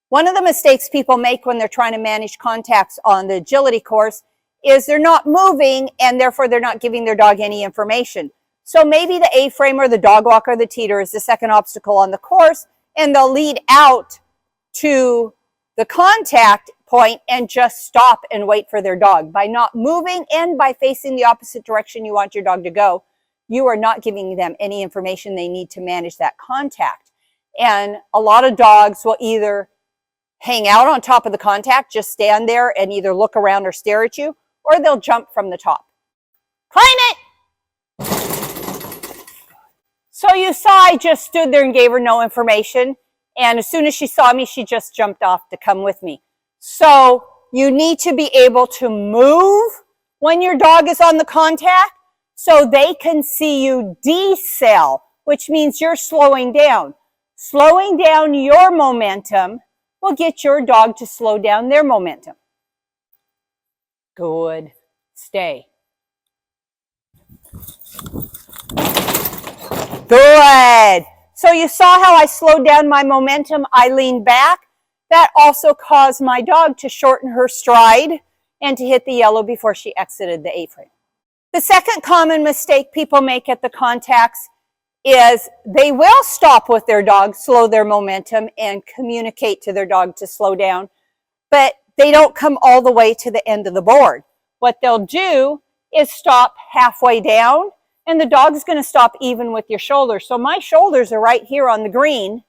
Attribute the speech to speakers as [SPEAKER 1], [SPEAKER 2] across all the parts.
[SPEAKER 1] One of the mistakes people make when they're trying to manage contacts on the agility course is they're not moving and therefore they're not giving their dog any information. So maybe the A-frame or the dog walk or the teeter is the second obstacle on the course, and they'll lead out to the contact point and just stop and wait for their dog. By not moving and by facing the opposite direction you want your dog to go, you are not giving them any information they need to manage that contact. And a lot of dogs will either hang out on top of the contact, just stand there and either look around or stare at you, or they'll jump from the top. Climb it! So you saw I just stood there and gave her no information. And as soon as she saw me, she just jumped off to come with me. So you need to be able to move when your dog is on the contact so they can see you decel, which means you're slowing down. Slowing down your momentum will get your dog to slow down their momentum. Good. Stay. Good. So you saw how I slowed down my momentum. I leaned back. That also caused my dog to shorten her stride and to hit the yellow before she exited the A-frame. The second common mistake people make at the contacts is they will stop with their dog, slow their momentum, and communicate to their dog to slow down, but they don't come all the way to the end of the board. What they'll do is stop halfway down, and the dog's going to stop even with your shoulders. So my shoulders are right here on the green,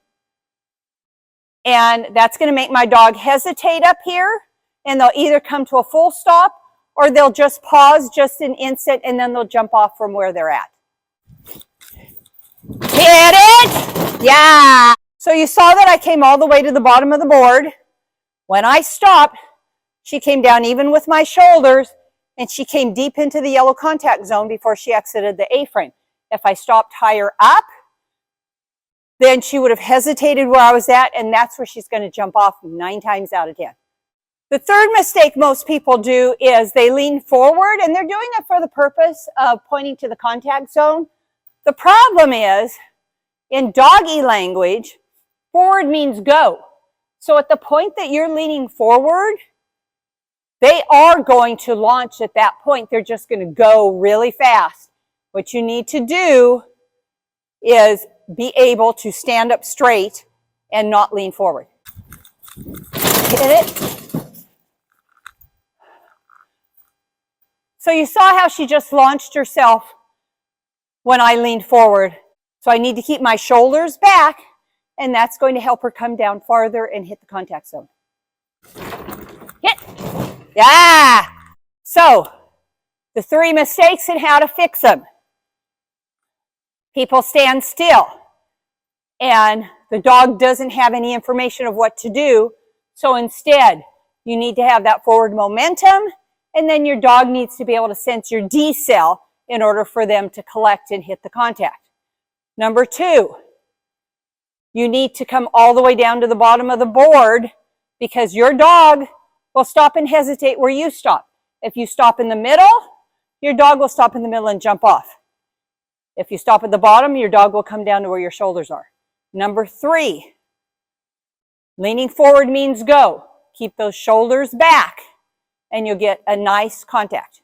[SPEAKER 1] and that's going to make my dog hesitate up here, and they'll either come to a full stop or they'll just pause just an instant, and then they'll jump off from where they're at. Hit it! Yeah! So you saw that I came all the way to the bottom of the board. When I stopped, she came down even with my shoulders, and she came deep into the yellow contact zone before she exited the A-frame. If I stopped higher up, then she would have hesitated where I was at, and that's where she's going to jump off 9 times out of 10. The third mistake most people do is they lean forward, and they're doing it for the purpose of pointing to the contact zone. The problem is, in doggy language, forward means go. So at the point that you're leaning forward, they are going to launch at that point. They're just going to go really fast. What you need to do is be able to stand up straight and not lean forward. Hit it. So you saw how she just launched herself when I leaned forward. So I need to keep my shoulders back, and that's going to help her come down farther and hit the contact zone. Hit. Yeah. So the 3 mistakes and how to fix them. People stand still, and the dog doesn't have any information of what to do. So instead, you need to have that forward momentum, and then your dog needs to be able to sense your decel in order for them to collect and hit the contact. Number 2, you need to come all the way down to the bottom of the board, because your dog will stop and hesitate where you stop. If you stop in the middle, your dog will stop in the middle and jump off. If you stop at the bottom, your dog will come down to where your shoulders are. Number 3, leaning forward means go. Keep those shoulders back, and you'll get a nice contact.